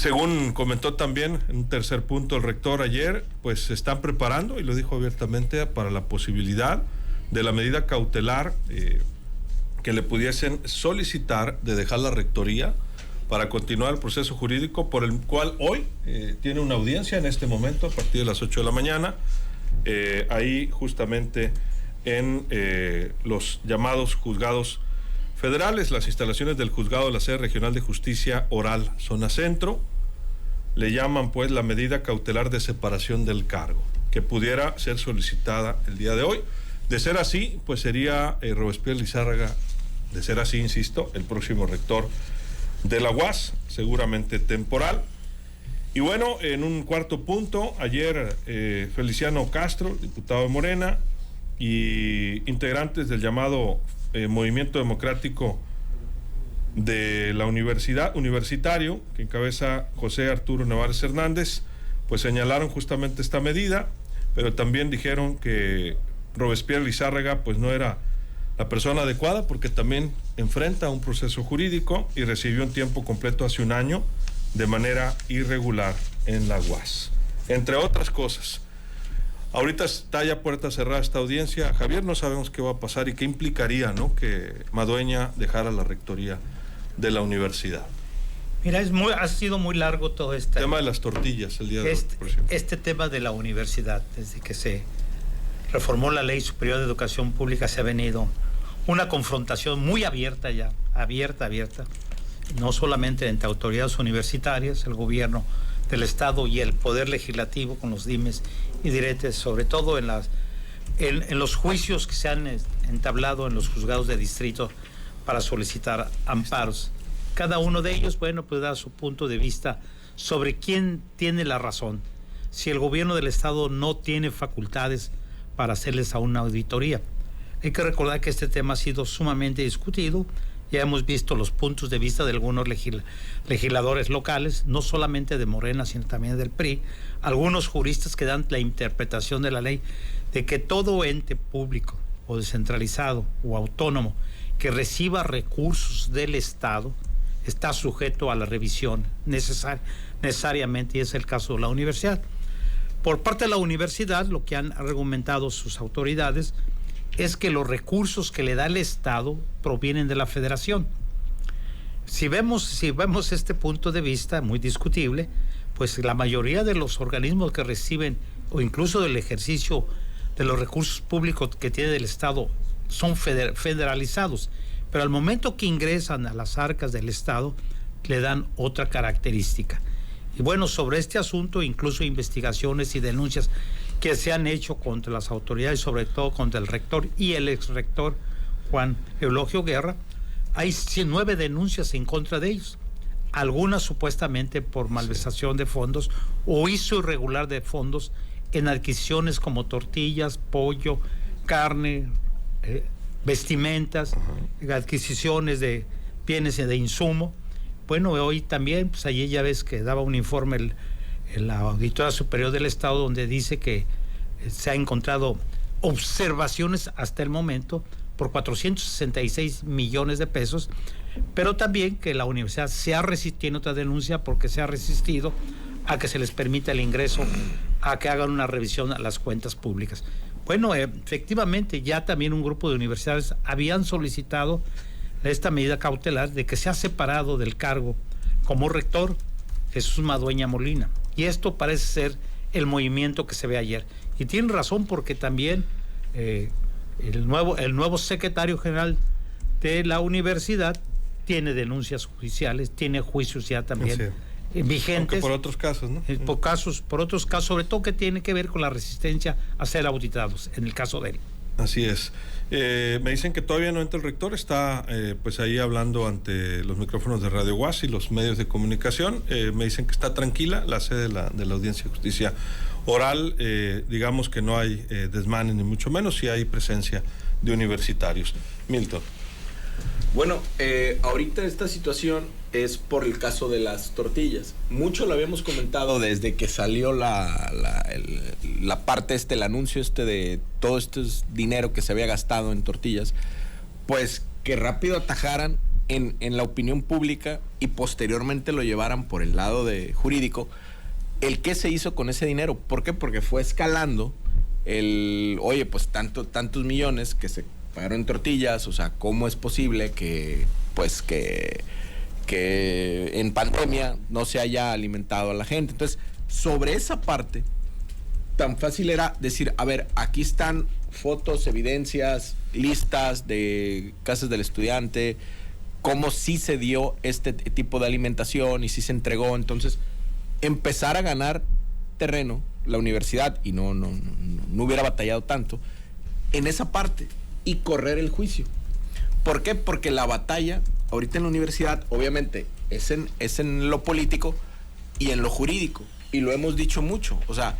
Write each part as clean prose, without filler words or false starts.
Según comentó también en un tercer punto el rector ayer, pues se están preparando, y lo dijo abiertamente, para la posibilidad de la medida cautelar que le pudiesen solicitar de dejar la rectoría para continuar el proceso jurídico, por el cual hoy tiene una audiencia en este momento a partir de las 8 de la mañana, ahí justamente en los llamados juzgados federales, las instalaciones del juzgado de la sede regional de justicia oral zona centro. Le llaman pues la medida cautelar de separación del cargo, que pudiera ser solicitada el día de hoy. De ser así, pues sería Robespierre Lizárraga, de ser así, insisto, el próximo rector de la UAS, seguramente temporal. Y bueno, en un cuarto punto, ayer Feliciano Castro, diputado de Morena, y integrantes del llamado Movimiento Democrático de la Universitario, que encabeza José Arturo Nevares Hernández, pues señalaron justamente esta medida, pero también dijeron que Robespierre Lizárraga pues no era la persona adecuada, porque también enfrenta un proceso jurídico y recibió un tiempo completo hace un año de manera irregular en la UAS, entre otras cosas. Ahorita está ya puerta cerrada esta audiencia, Javier, no sabemos qué va a pasar y qué implicaría, ¿no?, que Madueña dejara la rectoría de la universidad. Mira, ha sido muy largo todo este tema de las tortillas el día de hoy, por ejemplo. Este tema de la universidad, desde que se reformó la Ley Superior de Educación Pública, se ha venido una confrontación muy abierta ya, abierta, no solamente entre autoridades universitarias, el gobierno del Estado y el Poder Legislativo con los dimes y diretes, sobre todo en los juicios que se han entablado en los juzgados de distrito para solicitar amparos. Cada uno de ellos, bueno, puede dar su punto de vista sobre quién tiene la razón, si el gobierno del Estado no tiene facultades para hacerles a una auditoría. Hay que recordar que este tema ha sido sumamente discutido. Ya hemos visto los puntos de vista de algunos legisladores locales, no solamente de Morena, sino también del PRI, algunos juristas que dan la interpretación de la ley de que todo ente público o descentralizado o autónomo que reciba recursos del Estado está sujeto a la revisión necesariamente, y es el caso de la universidad. Por parte de la universidad, lo que han argumentado sus autoridades es que los recursos que le da el Estado provienen de la Federación. Si vemos este punto de vista muy discutible, pues la mayoría de los organismos que reciben, o incluso del ejercicio de los recursos públicos que tiene el Estado, son federalizados, pero al momento que ingresan a las arcas del Estado, le dan otra característica. Y bueno, sobre este asunto, incluso investigaciones y denuncias que se han hecho contra las autoridades, sobre todo contra el rector y el exrector Juan Eulogio Guerra, hay 9 denuncias en contra de ellos, algunas supuestamente por malversación de fondos o uso irregular de fondos en adquisiciones como tortillas, pollo, carne, vestimentas, adquisiciones de bienes de insumo. Bueno, hoy también, pues allí ya ves que daba un informe la Auditoría Superior del Estado, donde dice que se ha encontrado observaciones hasta el momento por 466 millones de pesos, pero también que la universidad tiene otra denuncia porque se ha resistido a que se les permita el ingreso, a que hagan una revisión a las cuentas públicas. Bueno, efectivamente, ya también un grupo de universidades habían solicitado esta medida cautelar de que se ha separado del cargo como rector Jesús Madueña Molina. Y esto parece ser el movimiento que se ve ayer. Y tienen razón, porque también el nuevo secretario general de la universidad tiene denuncias judiciales, tiene juicios ya también vigentes. Aunque por otros casos, ¿no? Por otros casos, sobre todo que tiene que ver con la resistencia a ser auditados, en el caso de él. Así es. Me dicen que todavía no entra el rector, está pues ahí hablando ante los micrófonos de Radio UAS y los medios de comunicación. Me dicen que está tranquila la sede de la Audiencia de Justicia Oral. Digamos que no hay desmanes ni mucho menos, sí hay presencia de universitarios. Milton. Bueno, ahorita esta situación es por el caso de las tortillas. Mucho lo habíamos comentado desde que salió la parte el anuncio de todo este dinero que se había gastado en tortillas, pues que rápido atajaran en la opinión pública y posteriormente lo llevaran por el lado de jurídico, el qué se hizo con ese dinero. ¿Por qué? Porque fue escalando oye, pues tantos millones que se pagaron en tortillas, o sea, ¿cómo es posible que en pandemia no se haya alimentado a la gente? Entonces, sobre esa parte, tan fácil era decir, a ver, aquí están fotos, evidencias, listas de casas del estudiante, cómo sí se dio este tipo de alimentación y sí se entregó. Entonces, empezar a ganar terreno la universidad, y no hubiera batallado tanto en esa parte, y correr el juicio. ¿Por qué? Porque la batalla ahorita en la universidad, obviamente, es en lo político y en lo jurídico, y lo hemos dicho mucho. O sea,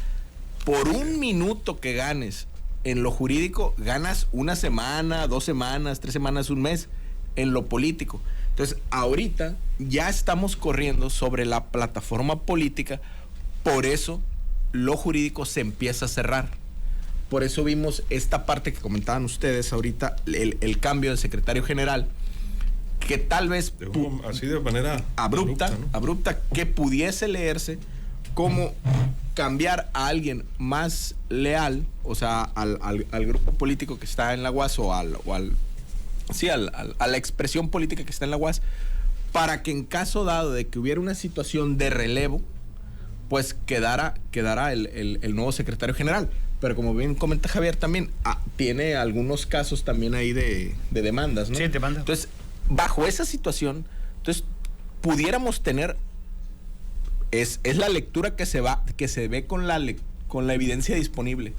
por un minuto que ganes en lo jurídico, ganas una semana, 2 semanas, 3 semanas, un mes en lo político. Entonces, ahorita ya estamos corriendo sobre la plataforma política, por eso lo jurídico se empieza a cerrar. Por eso vimos esta parte que comentaban ustedes ahorita, el cambio del secretario general, que tal vez así de manera abrupta, que pudiese leerse como cambiar a alguien más leal, o sea, al grupo político que está en la UAS, o a la expresión política que está en la UAS, para que en caso dado de que hubiera una situación de relevo, pues quedara el nuevo secretario general. Pero como bien comenta Javier también, tiene algunos casos también ahí de demandas, ¿no? Sí, demanda. Entonces, bajo esa situación, entonces pudiéramos tener, es la lectura que se ve con la evidencia disponible,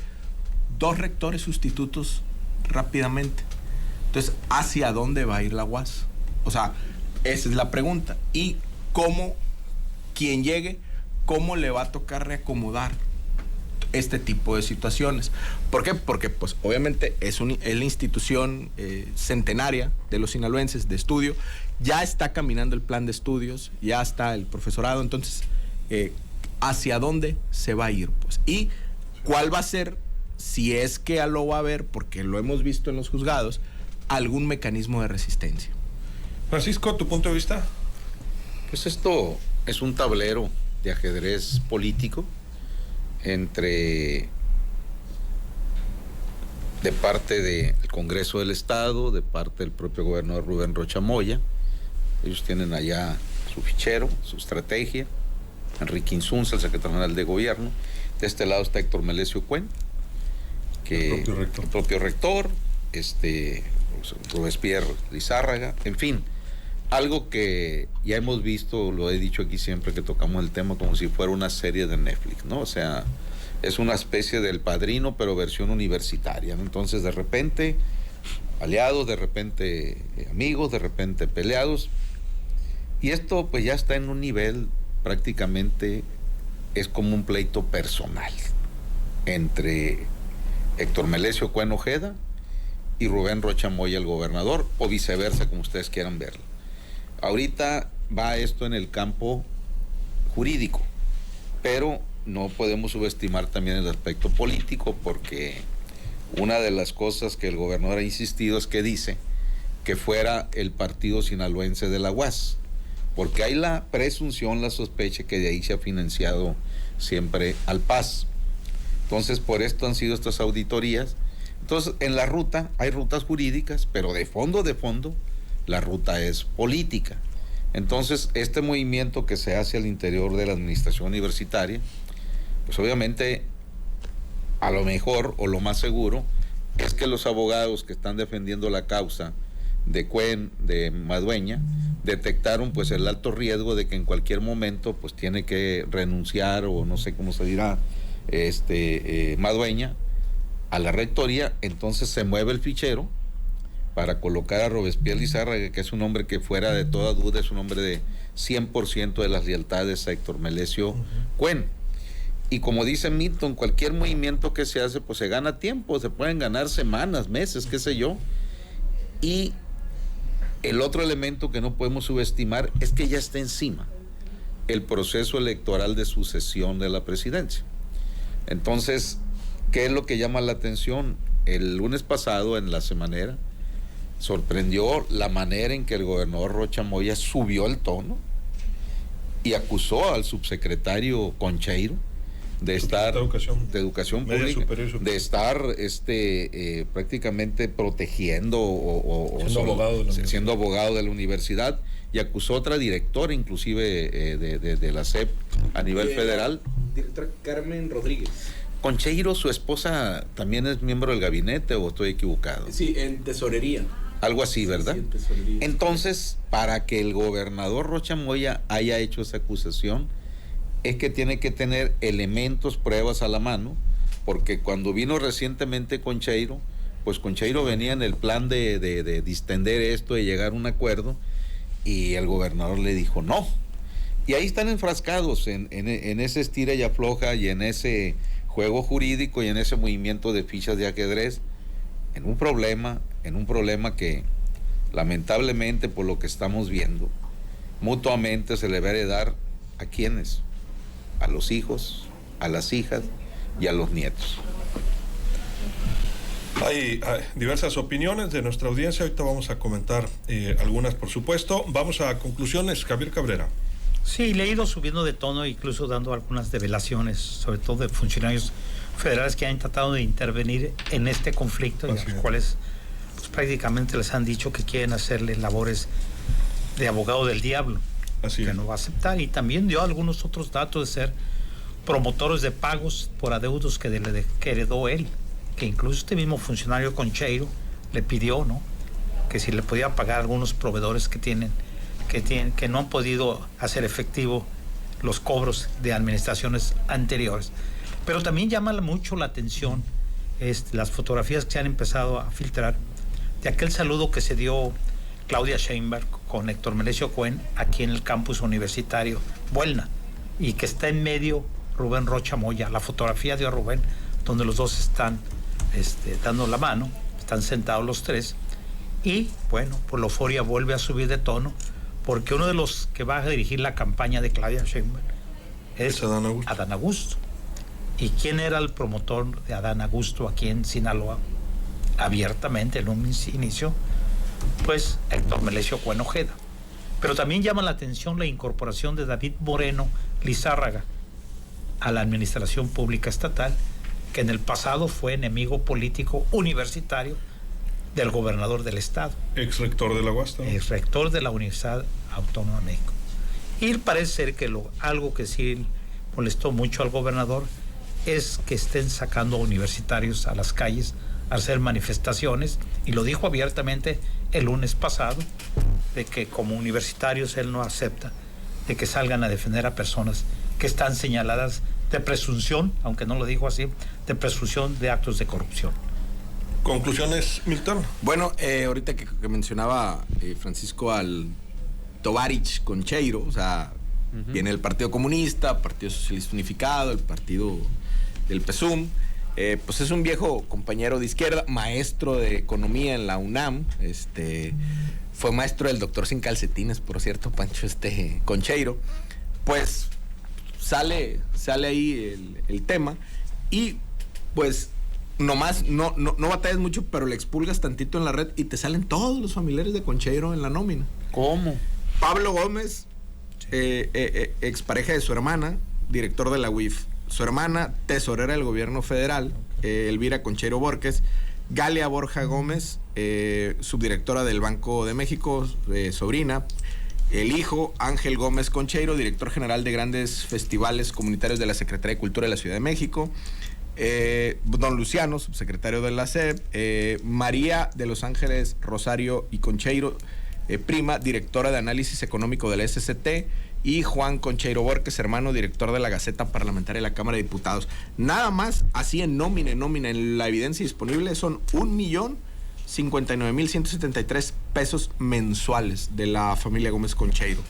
2 rectores sustitutos rápidamente. Entonces, ¿hacia dónde va a ir la UAS? O sea, esa es la pregunta. Y cómo, quien llegue, cómo le va a tocar reacomodar este tipo de situaciones. ¿Por qué? Porque, pues, obviamente es la institución centenaria de los sinaloenses de estudio. Ya está caminando el plan de estudios, ya está el profesorado. Entonces, ¿hacia dónde se va a ir? Pues, y cuál va a ser, si es que lo va a haber, porque lo hemos visto en los juzgados, algún mecanismo de resistencia. Francisco, ¿tu punto de vista? Pues esto es un tablero de ajedrez político de parte del Congreso del Estado, de parte del propio gobernador Rubén Rocha Moya. Ellos tienen allá su fichero, su estrategia. Enrique Insunza, el secretario general de gobierno. De este lado está Héctor Melesio Cuen, el propio rector, Robespierre Lizárraga, en fin, algo que ya hemos visto, lo he dicho aquí siempre que tocamos el tema, como si fuera una serie de Netflix, ¿no? O sea, es una especie del Padrino, pero versión universitaria, ¿no? Entonces, de repente, aliados, de repente amigos, de repente peleados, y esto pues ya está en un nivel prácticamente, es como un pleito personal entre Héctor Melesio Cuen Ojeda y Rubén Rocha Moya, el gobernador, o viceversa, como ustedes quieran verlo. Ahorita va esto en el campo jurídico, pero no podemos subestimar también el aspecto político, porque una de las cosas que el gobernador ha insistido es que dice que fuera el partido sinaloense de la UAS, porque hay la presunción, la sospecha que de ahí se ha financiado siempre al PAS. Entonces, por esto han sido estas auditorías. Entonces, en la ruta hay rutas jurídicas, pero de fondo, la ruta es política. Entonces, este movimiento que se hace al interior de la administración universitaria, pues obviamente, a lo mejor o lo más seguro, es que los abogados que están defendiendo la causa de Cuen, de Madueña, detectaron pues el alto riesgo de que en cualquier momento pues tiene que renunciar, o no sé cómo se dirá, Madueña, a la rectoría. Entonces se mueve el fichero para colocar a Robespierre Lizárraga, que es un hombre que fuera de toda duda es un hombre de 100% de las lealtades a Héctor Melesio Cuen. Y como dice Milton, cualquier movimiento que se hace, pues se gana tiempo, se pueden ganar semanas, meses, qué sé yo. Y el otro elemento que no podemos subestimar es que ya está encima el proceso electoral de sucesión de la presidencia. Entonces, ¿qué es lo que llama la atención? El lunes pasado, en la semanera, sorprendió la manera en que el gobernador Rocha Moya subió el tono y acusó al subsecretario Concheiro de estar de educación pública, superior. De estar prácticamente protegiendo siendo abogado de la universidad, y acusó a otra directora inclusive de la SEP a nivel federal. Directora Carmen Rodríguez. Concheiro, su esposa, también es miembro del gabinete, ¿o estoy equivocado? Sí, en tesorería. Algo así, ¿verdad? Sí, en tesorería. Entonces, para que el gobernador Rocha Moya haya hecho esa acusación, es que tiene que tener elementos, pruebas a la mano, porque cuando vino recientemente Concheiro, pues Concheiro venía en el plan de distender esto, de llegar a un acuerdo, y el gobernador le dijo no. Y ahí están enfrascados en ese estira y afloja, y en ese juego jurídico, y en ese movimiento de fichas de ajedrez, en un problema que lamentablemente, por lo que estamos viendo, mutuamente se le va a heredar a quienes, a los hijos, a las hijas y a los nietos. Hay diversas opiniones de nuestra audiencia, ahorita vamos a comentar algunas, por supuesto. Vamos a conclusiones, Javier Cabrera. Sí, le he ido subiendo de tono, incluso dando algunas develaciones, sobre todo de funcionarios federales que han tratado de intervenir en este conflicto, y a los cuales pues, prácticamente les han dicho que quieren hacerle labores de abogado del diablo. Así que no va a aceptar, y también dio algunos otros datos de ser promotores de pagos por adeudos que heredó él, que incluso este mismo funcionario Concheiro le pidió, ¿no?, que si le podía pagar a algunos proveedores que no han podido hacer efectivo los cobros de administraciones anteriores. Pero también llama mucho la atención las fotografías que se han empezado a filtrar de aquel saludo que se dio Claudia Sheinbaum con Héctor Melesio Cuen aquí en el campus universitario Buelna, y que está en medio Rubén Rocha Moya. La fotografía de Rubén, donde los dos están dando la mano, están sentados los tres, y bueno, pues la euforia vuelve a subir de tono, porque uno de los que va a dirigir la campaña de Claudia Sheinbaum es Adán Augusto. ¿Y quién era el promotor de Adán Augusto aquí en Sinaloa? Abiertamente en un inicio, pues Héctor Melesio Cuen Ojeda. Pero también llama la atención la incorporación de David Moreno Lizárraga a la administración pública estatal, que en el pasado fue enemigo político universitario del gobernador del estado. Ex rector de la UAS, ¿no? Ex rector de la Universidad Autónoma de México. Y parece ser que algo que sí molestó mucho al gobernador es que estén sacando universitarios a las calles a hacer manifestaciones, y lo dijo abiertamente el lunes pasado, de que como universitarios él no acepta de que salgan a defender a personas que están señaladas de presunción, aunque no lo dijo así, de presunción de actos de corrupción. ¿Conclusiones, Milton? Bueno, ahorita que mencionaba Francisco al Tovarich Concheiro, o sea, viene el Partido Comunista, Partido Socialista Unificado, el Partido del PSUM, pues es un viejo compañero de izquierda, maestro de economía en la UNAM, fue maestro del doctor sin calcetines, por cierto, Pancho Concheiro. Pues sale ahí el tema, y pues nomás no batallas mucho, pero le expulgas tantito en la red y te salen todos los familiares de Concheiro en la nómina. ¿Cómo? Pablo Gómez, expareja de su hermana, director de la UIF. Su hermana, tesorera del gobierno federal, Elvira Concheiro Borges. Galia Borja Gómez, subdirectora del Banco de México, sobrina. El hijo, Ángel Gómez Concheiro, director general de grandes festivales comunitarios de la Secretaría de Cultura de la Ciudad de México. Don Luciano, subsecretario de la SEP. María de Los Ángeles Rosario y Concheiro, prima, directora de análisis económico de la SCT. Y Juan Concheiro Borges, hermano, director de la Gaceta Parlamentaria de la Cámara de Diputados. Nada más, así en nómina, en la evidencia disponible, son 1,059,173 pesos mensuales de la familia Gómez Concheiro,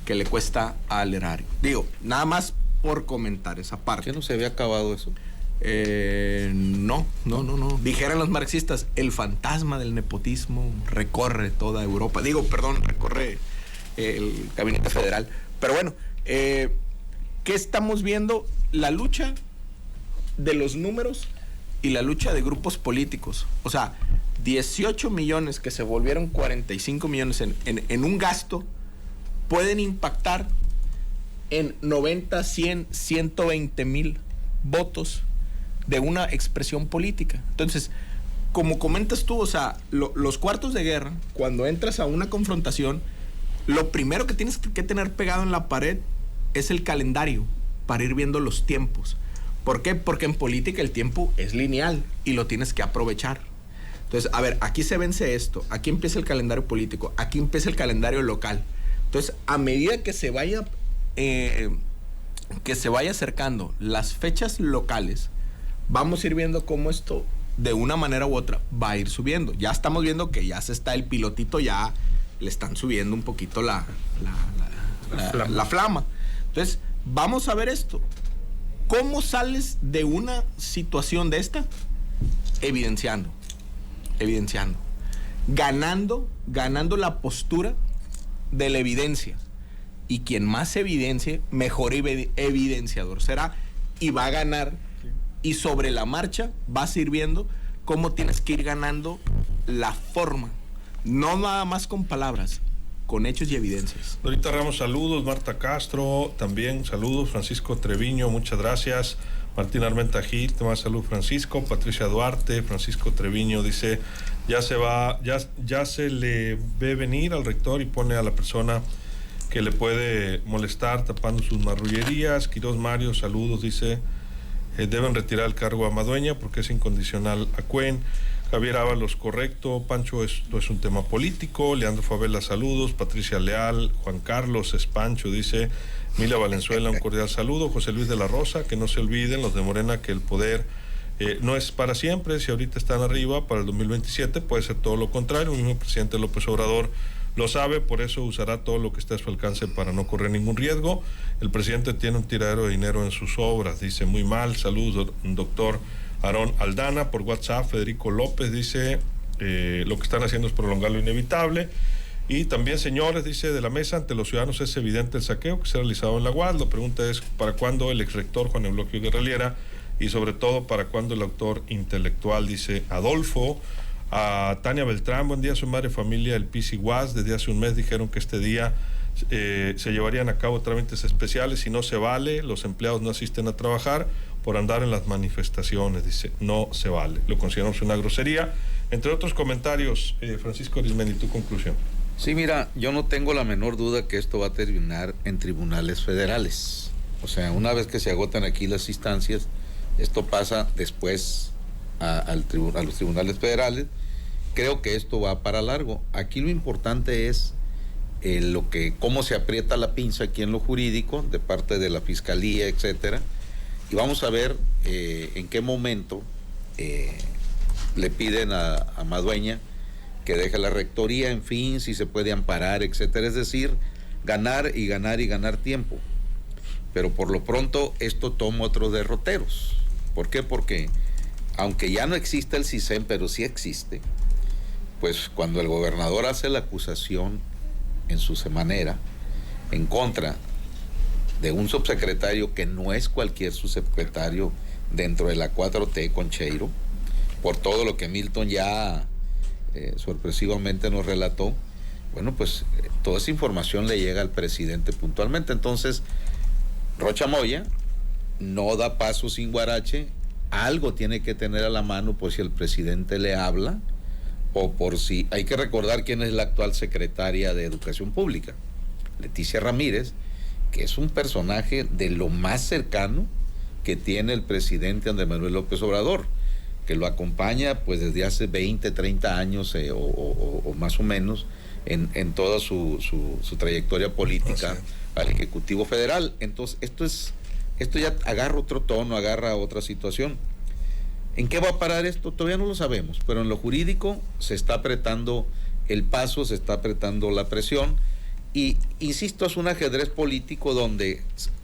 que le cuesta al erario. Digo, nada más por comentar esa parte. ¿Qué no se había acabado eso? No. Dijeran los marxistas, el fantasma del nepotismo recorre toda Europa. Recorre el gabinete federal. Pero bueno, ¿qué estamos viendo? La lucha de los números y la lucha de grupos políticos. O sea, 18 millones que se volvieron 45 millones en un gasto pueden impactar en 90, 100, 120 mil votos de una expresión política. Entonces, como comentas tú, o sea, los cuartos de guerra, cuando entras a una confrontación, lo primero que tienes que tener pegado en la pared es el calendario para ir viendo los tiempos. ¿Por qué? Porque en política el tiempo es lineal y lo tienes que aprovechar. Entonces, a ver, aquí se vence esto, aquí empieza el calendario político, aquí empieza el calendario local. Entonces, a medida que se vaya acercando las fechas locales, vamos a ir viendo cómo esto, de una manera u otra, va a ir subiendo. Ya estamos viendo que ya se está el pilotito, ya le están subiendo un poquito la flama. Entonces, vamos a ver esto. ¿Cómo sales de una situación de esta? Evidenciando. Ganando la postura de la evidencia. Y quien más evidencie, mejor evidenciador será y va a ganar. Y sobre la marcha vas a ir viendo cómo tienes que ir ganando la forma. No nada más con palabras, con hechos y evidencias. Dorita Ramos, saludos. Marta Castro, también saludos. Francisco Treviño, muchas gracias. Martín Armenta Gil, te manda salud Francisco. Patricia Duarte, Francisco Treviño dice, ya se le ve venir al rector y pone a la persona que le puede molestar tapando sus marrullerías. Quirós Mario, saludos, dice, deben retirar el cargo a Madueña porque es incondicional a Cuen. Javier Ábalos, correcto. Pancho, esto es un tema político. Leandro Favela, saludos. Patricia Leal, Juan Carlos Espancho, dice, Mila Valenzuela, un cordial saludo. José Luis de la Rosa, que no se olviden los de Morena que el poder no es para siempre. Si ahorita están arriba, para el 2027 puede ser todo lo contrario. El mismo presidente López Obrador lo sabe, por eso usará todo lo que esté a su alcance para no correr ningún riesgo. El presidente tiene un tiradero de dinero en sus obras, dice, muy mal. Saludos, doctor Aarón Aldana. Por WhatsApp, Federico López dice, lo que están haciendo es prolongar lo inevitable. Y también, señores, dice, de la mesa, ante los ciudadanos es evidente el saqueo que se ha realizado en la UAS. La pregunta es, ¿para cuándo el exrector Juan Eulogio Guerraliera? Y sobre todo, ¿para cuándo el autor intelectual? Dice Adolfo. A Tania Beltrán, buen día, soy madre de familia del PIS UAS. Desde hace un mes dijeron que este día se llevarían a cabo trámites especiales y no se vale. Los empleados no asisten a trabajar por andar en las manifestaciones, dice, no se vale. Lo consideramos una grosería. Entre otros comentarios, Francisco Arismendi, tu conclusión. Sí, mira, yo no tengo la menor duda que esto va a terminar en tribunales federales. O sea, una vez que se agotan aquí las instancias, esto pasa después a los tribunales federales. Creo que esto va para largo. Aquí lo importante es cómo se aprieta la pinza aquí en lo jurídico de parte de la fiscalía, etcétera. Y vamos a ver en qué momento le piden a Madueña que deje la rectoría, en fin, si se puede amparar, etcétera. Es decir, ganar y ganar y ganar tiempo. Pero por lo pronto esto toma otros derroteros. ¿Por qué? Porque aunque ya no existe el CISEN, pero sí existe, pues cuando el gobernador hace la acusación en su semanera en contra de un subsecretario que no es cualquier subsecretario dentro de la 4T, Concheiro, por todo lo que Milton ya sorpresivamente nos relató, bueno, pues toda esa información le llega al presidente puntualmente. Entonces, Rocha Moya no da paso sin guarache, algo tiene que tener a la mano por si el presidente le habla o por si... Hay que recordar quién es la actual secretaria de Educación Pública, Leticia Ramírez, que es un personaje de lo más cercano que tiene el presidente Andrés Manuel López Obrador, que lo acompaña pues desde hace 20, 30 años o más o menos en toda su trayectoria política al Ejecutivo Federal. Entonces, esto ya agarra otro tono, agarra otra situación. ¿En qué va a parar esto? Todavía no lo sabemos, pero en lo jurídico se está apretando el paso, se está apretando la presión y, insisto, es un ajedrez político donde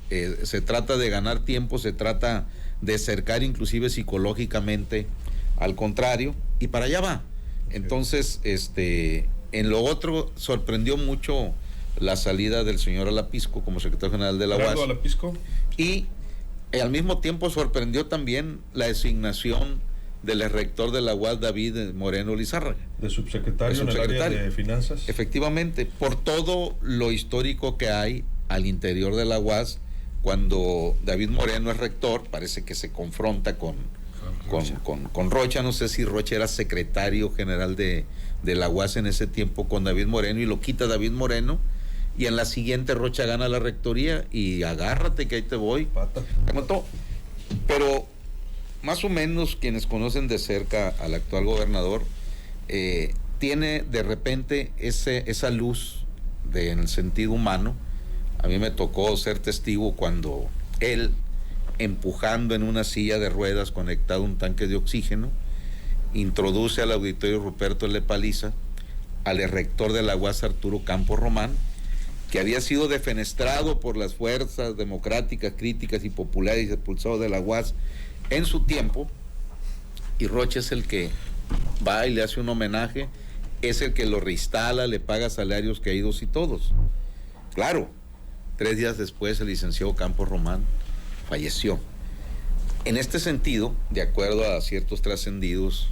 se trata de ganar tiempo, se trata de cercar inclusive psicológicamente al contrario y para allá va. Entonces, en lo otro sorprendió mucho la salida del señor Alapisco como secretario general de la UAS. Alapisco. Y al mismo tiempo sorprendió también la designación del rector de la UAS, David Moreno Lizárraga. De subsecretario en el área de finanzas. Efectivamente, por todo lo histórico que hay al interior de la UAS, cuando David Moreno es rector, parece que se confronta con Rocha. No sé si Rocha era secretario general de la UAS en ese tiempo con David Moreno, y lo quita David Moreno, y en la siguiente Rocha gana la rectoría, y agárrate que ahí te voy. Pata. Pero más o menos quienes conocen de cerca al actual gobernador, tiene de repente esa luz en el sentido humano. A mí me tocó ser testigo cuando él, empujando en una silla de ruedas conectado a un tanque de oxígeno, introduce al auditorio Ruperto L. Paliza al rector de la UAS, Arturo Campos Román, que había sido defenestrado por las fuerzas democráticas, críticas y populares y expulsado de la UAS en su tiempo, y Rocha es el que va y le hace un homenaje, es el que lo reinstala, le paga salarios caídos y todos. Claro, 3 días después el licenciado Campos Román falleció. En este sentido, de acuerdo a ciertos trascendidos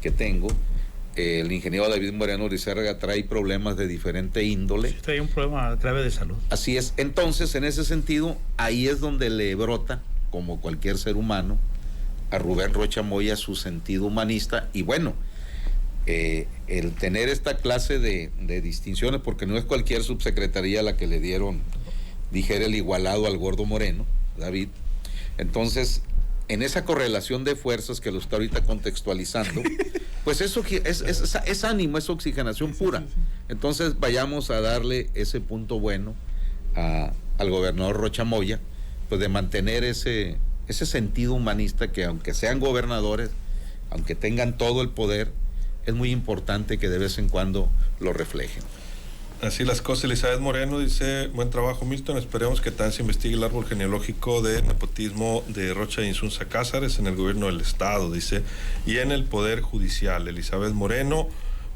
que tengo, el ingeniero David Moreno Lizárraga trae problemas de diferente índole. Sí, trae un problema grave de salud. Así es. Entonces, en ese sentido, ahí es donde le brota, como cualquier ser humano, a Rubén Rocha Moya su sentido humanista. Y bueno, el tener esta clase de distinciones, porque no es cualquier subsecretaría la que le dieron, dijera el igualado al gordo Moreno, David. Entonces, en esa correlación de fuerzas que lo está ahorita contextualizando, pues eso es ánimo, es oxigenación pura. Entonces, vayamos a darle ese punto bueno al gobernador Rocha Moya, pues de mantener ese sentido humanista, que aunque sean gobernadores, aunque tengan todo el poder, es muy importante que de vez en cuando lo reflejen. Así las cosas. Elizabeth Moreno dice: buen trabajo, Milton, esperemos que también se investigue el árbol genealógico de nepotismo de Rocha Insunza Cázares en el gobierno del estado, dice, y en el poder judicial. Elizabeth Moreno.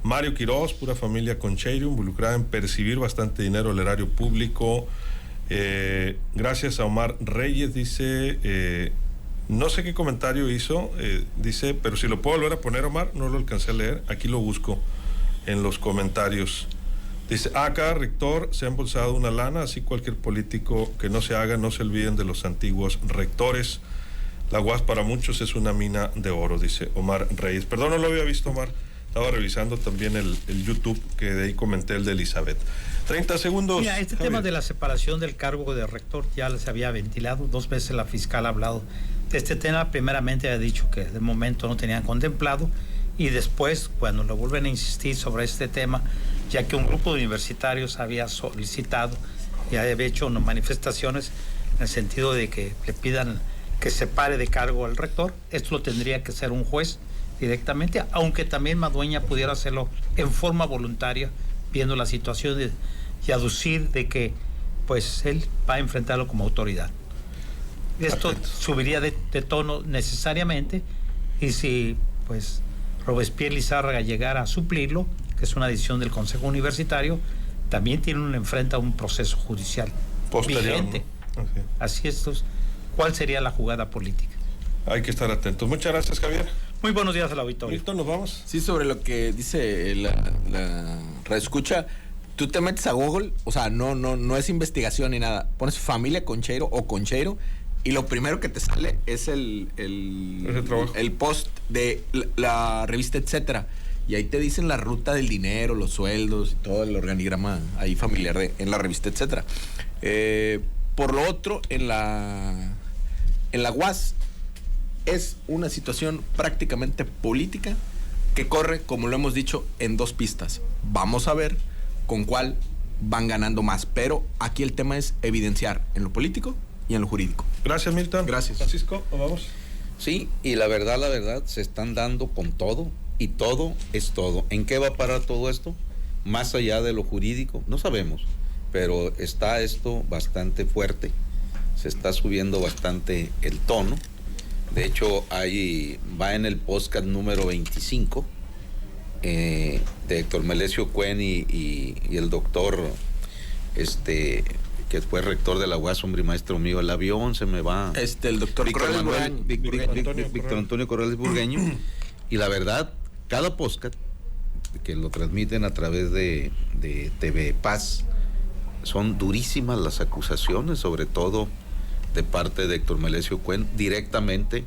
Mario Quiroz, pura familia Concheiro, involucrada en percibir bastante dinero al erario público. Gracias a Omar Reyes, dice, no sé qué comentario hizo, dice, pero si lo puedo volver a poner, Omar, no lo alcancé a leer, aquí lo busco en los comentarios. Dice, acá, rector, se ha embolsado una lana, así cualquier político que no se haga, no se olviden de los antiguos rectores. La UAS para muchos es una mina de oro, dice Omar Reyes. Perdón, no lo había visto, Omar. Estaba revisando también el YouTube, que de ahí comenté el de Elizabeth. 30 segundos. Mira, este Javier. tema de la separación del cargo de rector ya se había ventilado. 2 veces la fiscal ha hablado de este tema. Primeramente ha dicho que de momento no tenían contemplado, y después, cuando le vuelven a insistir sobre este tema, ya que un grupo de universitarios había solicitado y había hecho unas manifestaciones en el sentido de que le pidan que separe de cargo al rector, esto lo tendría que hacer un juez directamente, aunque también Madueña pudiera hacerlo en forma voluntaria, viendo la situación y aducir de que pues él va a enfrentarlo como autoridad. Esto subiría de tono necesariamente, y si pues Robespierre Lizárraga llegara a suplirlo, que es una decisión del Consejo Universitario, también enfrenta un proceso judicial posterior, vigente. ¿no? Okay. Así es. ¿Cuál sería la jugada política? Hay que estar atentos. Muchas gracias, Javier. Muy buenos días al auditorio. Milton, ¿nos vamos? Sí, sobre lo que dice la reescucha, tú te metes a Google, o sea, no es investigación ni nada. Pones familia Concheiro o Concheiro, y lo primero que te sale es el post de la revista Etcétera. Y ahí te dicen la ruta del dinero, los sueldos y todo el organigrama ahí familiar en la revista Etcétera. Por lo otro, en la UAS es una situación prácticamente política que corre, como lo hemos dicho, en 2 pistas. Vamos a ver con cuál van ganando más, pero aquí el tema es evidenciar en lo político y en lo jurídico. Gracias, Milton. Gracias. Francisco, ¿nos vamos? Sí, y la verdad, se están dando con todo, y todo es todo. ¿En qué va a parar todo esto? Más allá de lo jurídico, no sabemos, pero está esto bastante fuerte, se está subiendo bastante el tono. De hecho, ahí va en el podcast número 25 de Héctor Melesio Cuen y el doctor que fue rector de la UAS, hombre y maestro mío, el avión se me va. El doctor Víctor Antonio Corrales Burgueño. Y la verdad, cada podcast que lo transmiten a través de TV Paz, son durísimas las acusaciones, sobre todo de parte de Héctor Melesio Cuen, directamente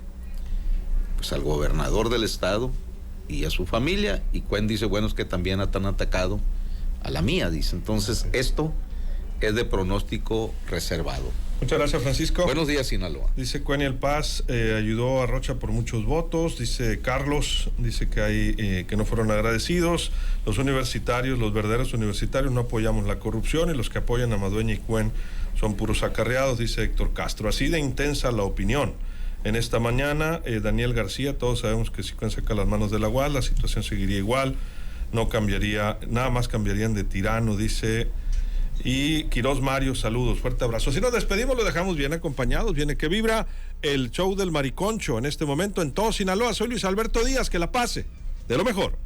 pues al gobernador del estado y a su familia, y Cuen dice, bueno, es que también han atacado a la mía, dice. Entonces, esto es de pronóstico reservado. Muchas gracias, Francisco. Buenos días, Sinaloa. Dice Cueniel Paz, ayudó a Rocha por muchos votos. Dice Carlos, dice que hay que no fueron agradecidos. Los universitarios, los verdaderos universitarios, no apoyamos la corrupción, y los que apoyan a Madueña y Cuen son puros acarreados, dice Héctor Castro. Así de intensa la opinión. En esta mañana, Daniel García, todos sabemos que si Cuen saca las manos de la UAS, la situación seguiría igual, no cambiaría, nada más cambiarían de tirano, dice. Y Quirós Mario, saludos, fuerte abrazo. Si nos despedimos, lo dejamos bien acompañados. Viene que vibra el show del Mariconcho en este momento en todo Sinaloa. Soy Luis Alberto Díaz, que la pase de lo mejor.